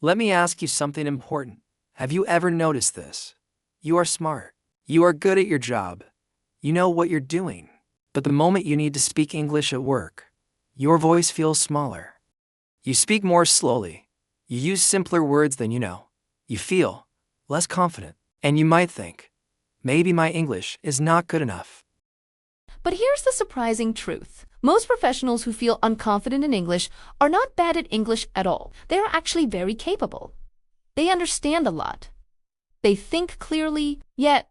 Let me ask you something important. Have you ever noticed this? You are smart. You are good at your job. You know what you're doing. But the moment you need to speak English at work, your voice feels smaller. You speak more slowly. You use simpler words than you know. You feel less confident. And you might think, maybe my English is not good enough. But here's the surprising truth. Most professionals who feel unconfident in English are not bad at English at all. They are actually very capable. They understand a lot. They think clearly, yet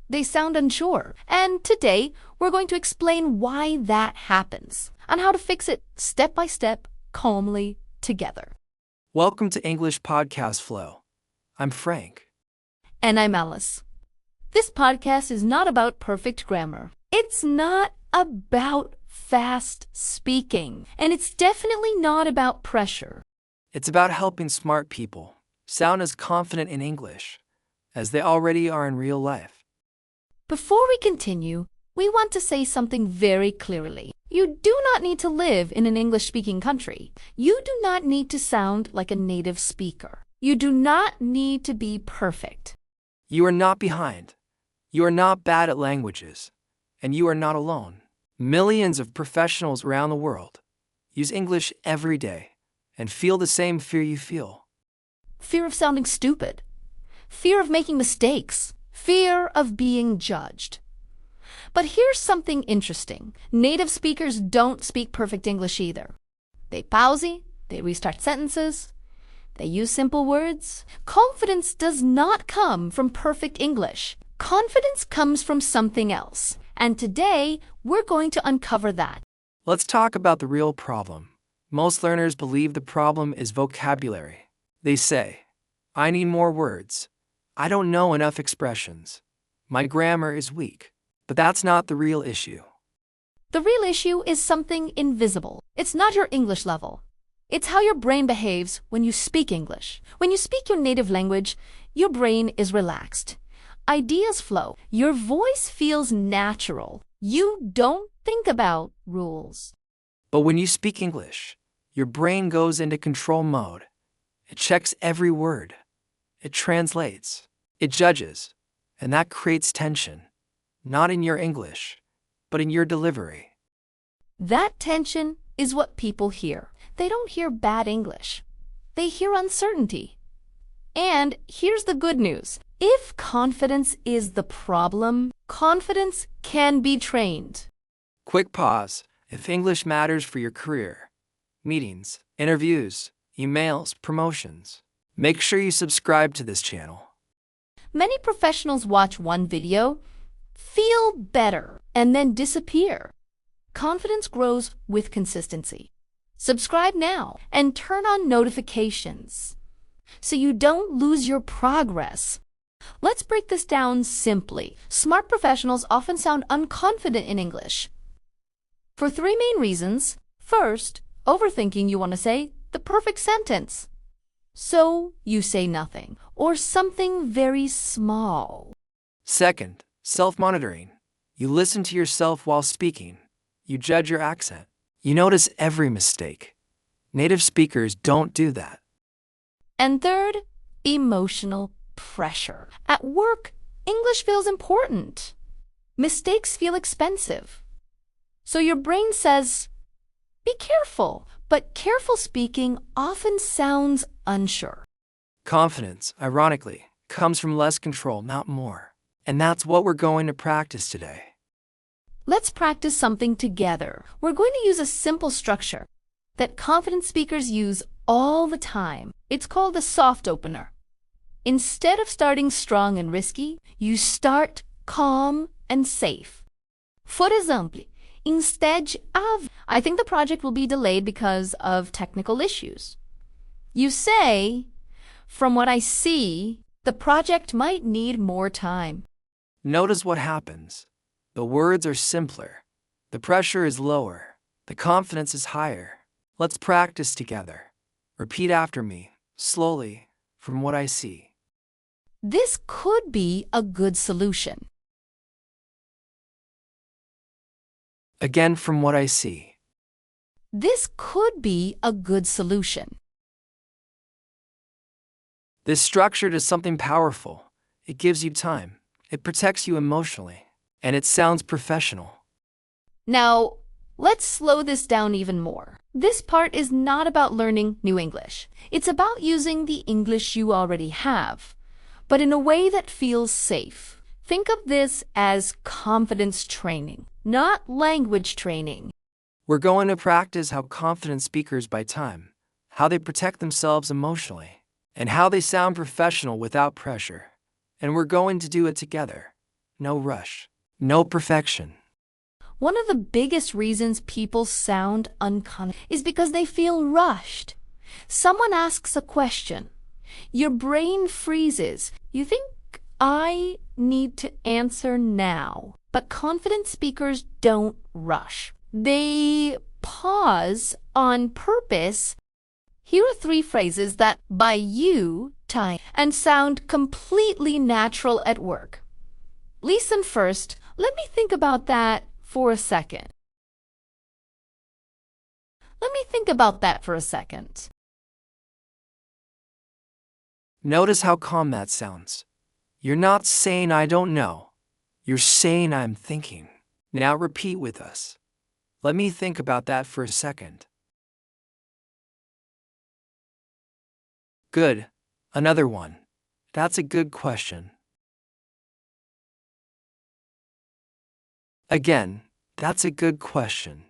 they sound unsure. And today, we're going to explain why that happens and how to fix it step by step, calmly, together. Welcome to English Podcast Flow. I'm Frank. And I'm Alice. This podcast is not about perfect grammar. It's not about fast speaking. And it's definitely not about pressure. It's about helping smart people sound as confident in English as they already are in real life. Before we continue, we want to say something very clearly. You do not need to live in an English-speaking country. You do not need to sound like a native speaker. You do not need to be perfect. You are not behind. You are not bad at languages. And you are not alone. Millions of professionals around the world use English every day and feel the same fear you feel. Fear of sounding stupid. Fear of making mistakes. Fear of being judged. But here's something interesting. Native speakers don't speak perfect English either. They pause, they restart sentences, they use simple words. Confidence does not come from perfect English. Confidence comes from something else. And today, we're going to uncover that. Let's talk about the real problem. Most learners believe the problem is vocabulary. They say, I need more words. I don't know enough expressions. My grammar is weak. But that's not the real issue. The real issue is something invisible. It's not your English level. It's how your brain behaves when you speak English. When you speak your native language, your brain is relaxed. Ideas flow. Your voice feels natural. You don't think about rules. But when you speak English, your brain goes into control mode. It checks every word. It translates. It judges. And that creates tension. Not in your English, but in your delivery. That tension is what people hear. They don't hear bad English. They hear uncertainty. And here's the good news. If confidence is the problem, confidence can be trained. Quick pause. If English matters for your career, meetings, interviews, emails, promotions, make sure you subscribe to this channel. Many professionals watch one video, feel better, and then disappear. Confidence grows with consistency. Subscribe now and turn on notifications so you don't lose your progress. Let's break this down simply. Smart professionals often sound unconfident in English for three main reasons. First, overthinking. You want to say the perfect sentence, so you say nothing or something very small. Second, self-monitoring. You listen to yourself while speaking. You judge your accent. You notice every mistake. Native speakers don't do that. And third, emotional pressure. At work, English feels important. Mistakes feel expensive. So your brain says, be careful, but careful speaking often sounds unsure. Confidence, ironically, comes from less control, not more. And that's what we're going to practice today. Let's practice something together. We're going to use a simple structure that confident speakers use all the time. It's called a soft opener. Instead of starting strong and risky, you start calm and safe. For example, instead of, I think the project will be delayed because of technical issues. You say, from what I see, the project might need more time. Notice what happens. The words are simpler. The pressure is lower. The confidence is higher. Let's practice together. Repeat after me, slowly, from what I see. This could be a good solution. Again, from what I see. This could be a good solution. This structure does something powerful. It gives you time. It protects you emotionally. And it sounds professional. Now, let's slow this down even more. This part is not about learning new English. It's about using the English you already have, but in a way that feels safe. Think of this as confidence training, not language training. We're going to practice how confident speakers buy time, how they protect themselves emotionally, and how they sound professional without pressure. And we're going to do it together. No rush. No perfection. One of the biggest reasons people sound unconfident is because they feel rushed. Someone asks a question. Your brain freezes. You think, I need to answer now. But confident speakers don't rush. They pause on purpose. Here are 3 phrases that buy you time and sound completely natural at work. Listen first. Let me think about that for a second. Notice how calm that sounds. You're not saying I don't know. You're saying I'm thinking. Now repeat with us. Let me think about that for a second. Good. Another one. That's a good question. Again, that's a good question.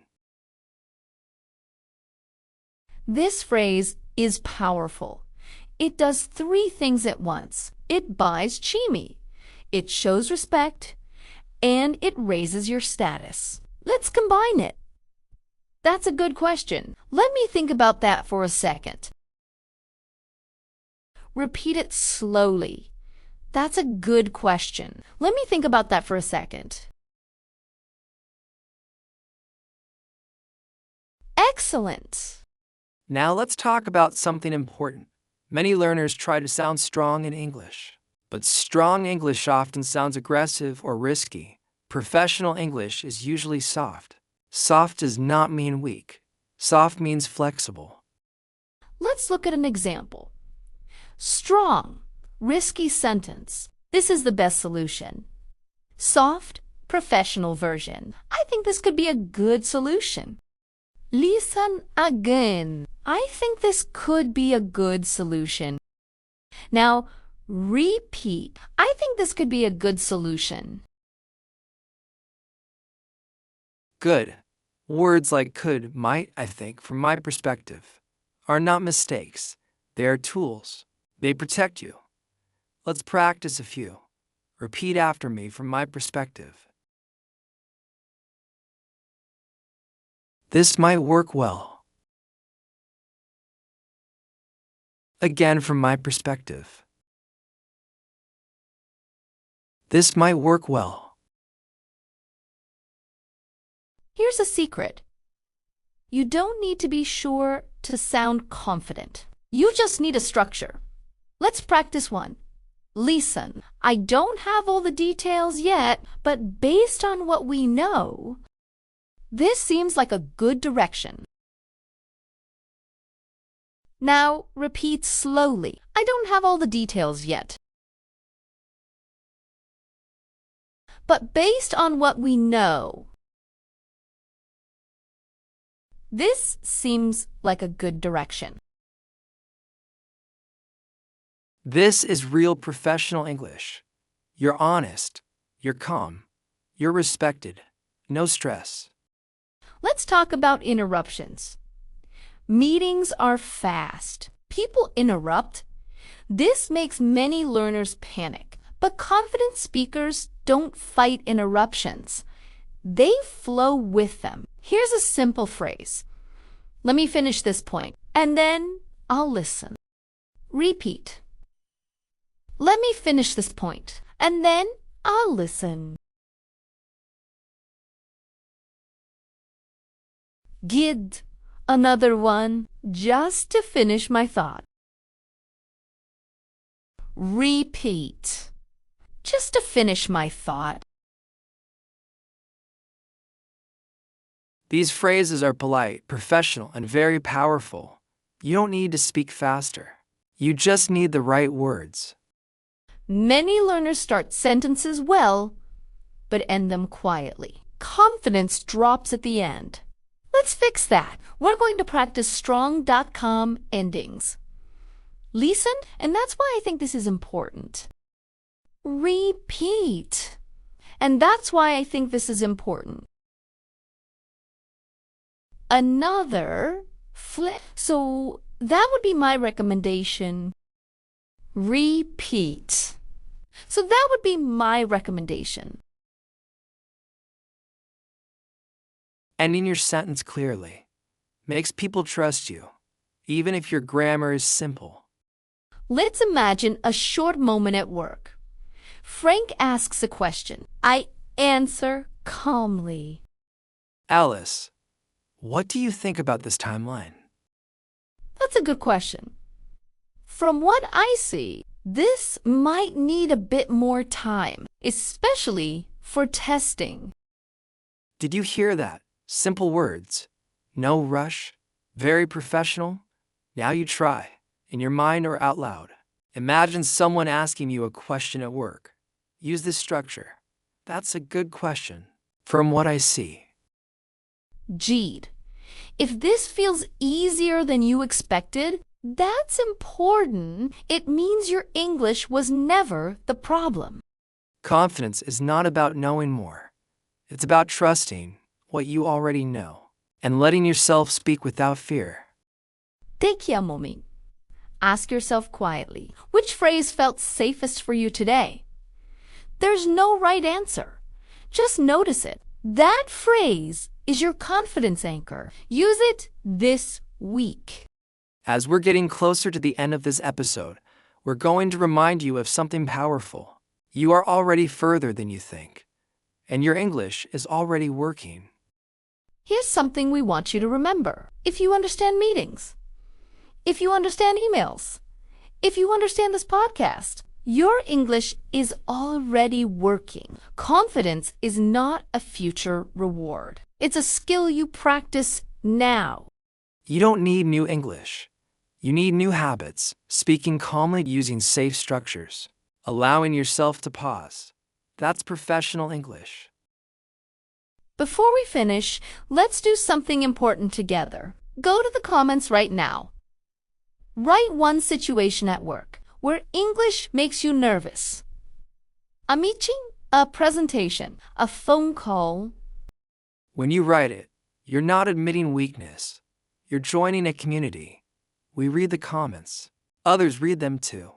This phrase is powerful. It does 3 things at once. It buys chimi, it shows respect, and it raises your status. Let's combine it. That's a good question. Let me think about that for a second. Repeat it slowly. That's a good question. Let me think about that for a second. Excellent. Now let's talk about something important. Many learners try to sound strong in English, but strong English often sounds aggressive or risky. Professional English is usually soft. Soft does not mean weak. Soft means flexible. Let's look at an example. Strong, risky sentence. This is the best solution. Soft, professional version. I think this could be a good solution. Listen again. I think this could be a good solution. Now, repeat. I think this could be a good solution. Good. Words like could, might, I think, from my perspective, are not mistakes. They are tools. They protect you. Let's practice a few. Repeat after me from my perspective. This might work well. Again, from my perspective. This might work well. Here's a secret. You don't need to be sure to sound confident. You just need a structure. Let's practice one. Listen, I don't have all the details yet, but based on what we know, this seems like a good direction. Now, repeat slowly. I don't have all the details yet. But based on what we know, this seems like a good direction. This is real professional English. You're honest. You're calm. You're respected. No stress. Let's talk about interruptions. Meetings are fast. People interrupt. This makes many learners panic. But confident speakers don't fight interruptions. They flow with them. Here's a simple phrase. Let me finish this point, and then I'll listen. Repeat. Let me finish this point, and then I'll listen. Gid. Another one, just to finish my thought. Repeat. Just to finish my thought. These phrases are polite, professional, and very powerful. You don't need to speak faster. You just need the right words. Many learners start sentences well, but end them quietly. Confidence drops at the end. Let's fix that. We're going to practice strong.com endings. Listen, and that's why I think this is important. Repeat. And that's why I think this is important. Another flip. So that would be my recommendation. Repeat. So that would be my recommendation. Ending your sentence clearly makes people trust you, even if your grammar is simple. Let's imagine a short moment at work. Frank asks a question. I answer calmly. Alice, what do you think about this timeline? That's a good question. From what I see, this might need a bit more time, especially for testing. Did you hear that? Simple words. No rush. Very professional. Now you try, in your mind or out loud. Imagine someone asking you a question at work. Use this structure. That's a good question. From what I see. Jeed, if this feels easier than you expected, that's important. It means your English was never the problem. Confidence is not about knowing more. It's about trusting what you already know and letting yourself speak without fear. Take a moment. Ask yourself quietly, which phrase felt safest for you today? There's no right answer. Just notice it. That phrase is your confidence anchor. Use it this week. As we're getting closer to the end of this episode, we're going to remind you of something powerful. You are already further than you think, and your English is already working. Here's something we want you to remember. If you understand meetings, if you understand emails, if you understand this podcast, your English is already working. Confidence is not a future reward. It's a skill you practice now. You don't need new English. You need new habits, speaking calmly using safe structures, allowing yourself to pause. That's professional English. Before we finish, let's do something important together. Go to the comments right now. Write one situation at work where English makes you nervous. A meeting, a presentation, a phone call. When you write it, you're not admitting weakness. You're joining a community. We read the comments. Others read them too.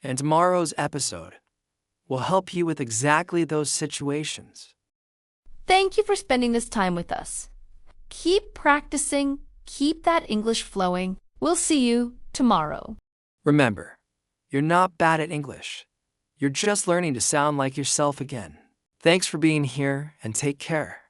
And tomorrow's episode will help you with exactly those situations. Thank you for spending this time with us. Keep practicing, keep that English flowing. We'll see you tomorrow. Remember, you're not bad at English. You're just learning to sound like yourself again. Thanks for being here and take care.